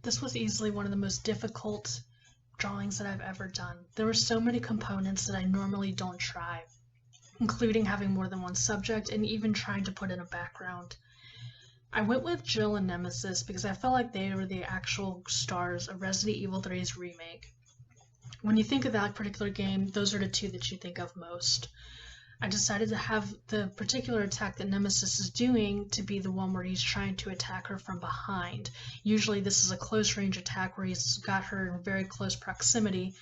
This was easily one of the most difficult drawings that I've ever done. There were so many components that I normally don't try, including having more than one subject and even trying to put in a background. I went with Jill and Nemesis because I felt like they were the actual stars of Resident Evil 3's remake. When you think of that particular game, those are the two that you think of most. I decided to have the particular attack that Nemesis is doing to be the one where he's trying to attack her from behind. Usually this is a close range attack where he's got her in very close proximity.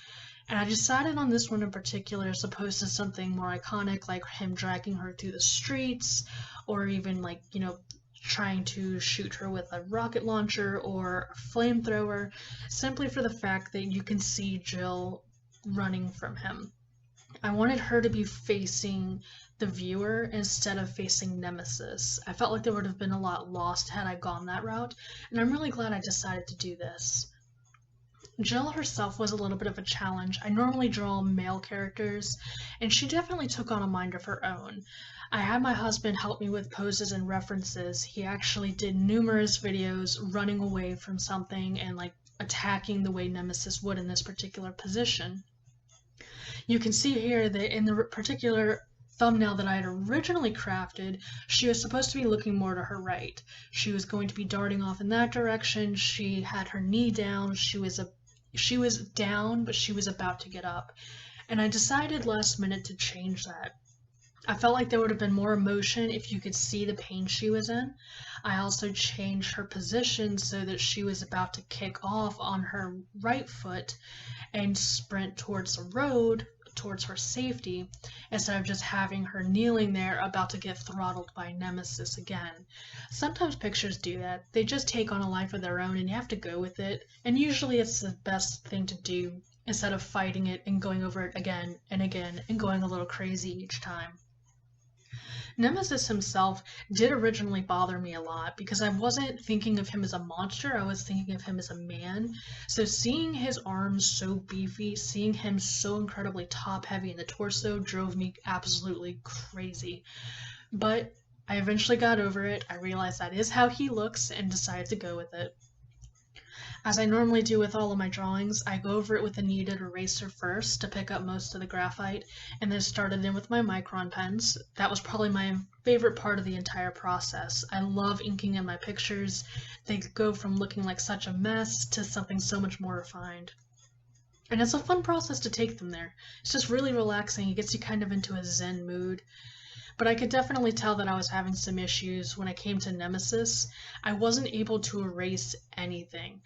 And I decided on this one in particular as opposed to something more iconic like him dragging her through the streets or even like, trying to shoot her with a rocket launcher or a flamethrower, simply for the fact that you can see Jill running from him. I wanted her to be facing the viewer instead of facing Nemesis. I felt like there would have been a lot lost had I gone that route, and I'm really glad I decided to do this. Jill herself was a little bit of a challenge. I normally draw male characters, and she definitely took on a mind of her own. I had my husband help me with poses and references. He actually did numerous videos running away from something and like attacking the way Nemesis would in this particular position. You can see here that in the particular thumbnail that I had originally crafted, she was supposed to be looking more to her right. She was going to be darting off in that direction. She had her knee down. She was down, but she was about to get up. And I decided last minute to change that. I felt like there would have been more emotion if you could see the pain she was in. I also changed her position so that she was about to kick off on her right foot and sprint towards the road, towards her safety, instead of just having her kneeling there about to get throttled by Nemesis again. Sometimes pictures do that. They just take on a life of their own and you have to go with it, and usually it's the best thing to do instead of fighting it and going over it again and again and going a little crazy each time. Nemesis himself did originally bother me a lot because I wasn't thinking of him as a monster, I was thinking of him as a man. So seeing his arms so beefy, seeing him so incredibly top heavy in the torso drove me absolutely crazy. But I eventually got over it, I realized that is how he looks and decided to go with it. As I normally do with all of my drawings, I go over it with a kneaded eraser first to pick up most of the graphite, and then started in with my micron pens. That was probably my favorite part of the entire process. I love inking in my pictures. They go from looking like such a mess to something so much more refined. And it's a fun process to take them there. It's just really relaxing. It gets you kind of into a zen mood. But I could definitely tell that I was having some issues when I came to Nemesis. I wasn't able to erase anything.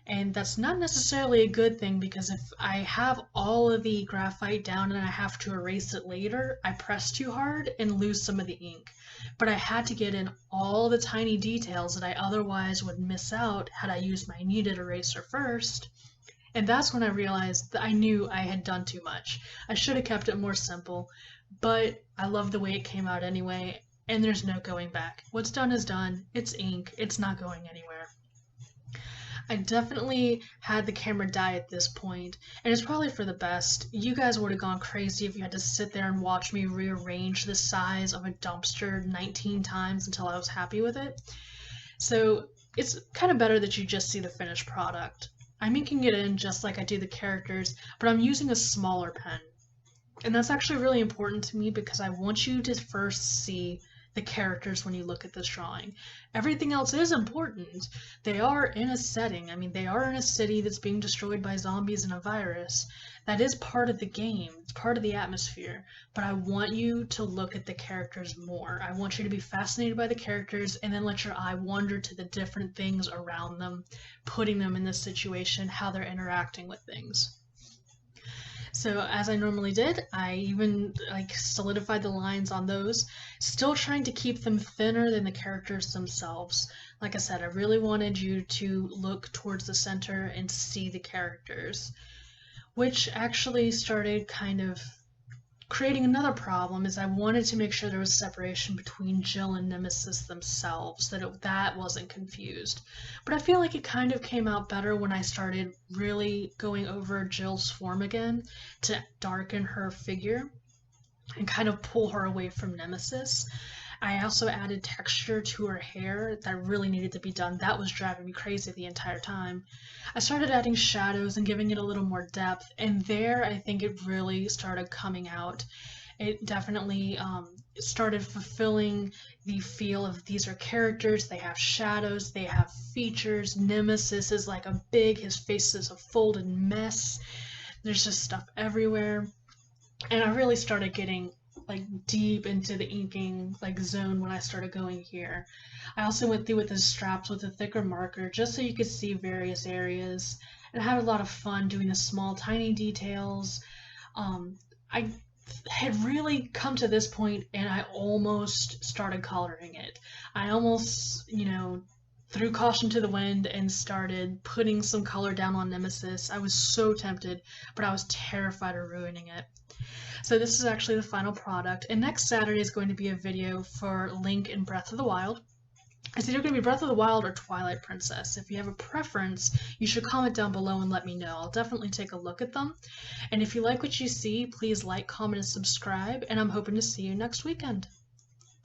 And that's not necessarily a good thing because if I have all of the graphite down and I have to erase it later, I press too hard and lose some of the ink. But I had to get in all the tiny details that I otherwise would miss out had I used my kneaded eraser first. And that's when I realized that I knew I had done too much. I should have kept it more simple, but I love the way it came out anyway, and there's no going back. What's done is done. It's ink. It's not going anywhere. I definitely had the camera die at this point, and it's probably for the best. You guys would have gone crazy if you had to sit there and watch me rearrange the size of a dumpster 19 times until I was happy with it. So it's kind of better that you just see the finished product. I'm inking it in just like I do the characters, but I'm using a smaller pen. And that's actually really important to me because I want you to first see the characters when you look at this drawing. Everything else is important. They are in a setting. I mean, they are in a city that's being destroyed by zombies and a virus. That is part of the game. It's part of the atmosphere. But I want you to look at the characters more. I want you to be fascinated by the characters and then let your eye wander to the different things around them, putting them in this situation, how they're interacting with things. So as I normally did, I even solidified the lines on those, still trying to keep them thinner than the characters themselves. Like I said, I really wanted you to look towards the center and see the characters, which actually started kind of creating another problem is I wanted to make sure there was separation between Jill and Nemesis themselves, that wasn't confused. But I feel like it kind of came out better when I started really going over Jill's form again to darken her figure and kind of pull her away from Nemesis. I also added texture to her hair that really needed to be done. That was driving me crazy the entire time. I started adding shadows and giving it a little more depth, and there I think it really started coming out. It definitely started fulfilling the feel of these are characters, they have shadows, they have features. Nemesis is like a big, his face is a folded mess. There's just stuff everywhere. And I really started getting like deep into the inking like zone when I started going here. I also went through with the straps with a thicker marker just so you could see various areas, and I had a lot of fun doing the small tiny details. I had really come to this point and I almost started coloring it. I almost, threw caution to the wind and started putting some color down on Nemesis. I was so tempted, but I was terrified of ruining it. So this is actually the final product, and next Saturday is going to be a video for Link in Breath of the Wild. It's either going to be Breath of the Wild or Twilight Princess. If you have a preference, you should comment down below and let me know. I'll definitely take a look at them. And if you like what you see, please like, comment, and subscribe, and I'm hoping to see you next weekend.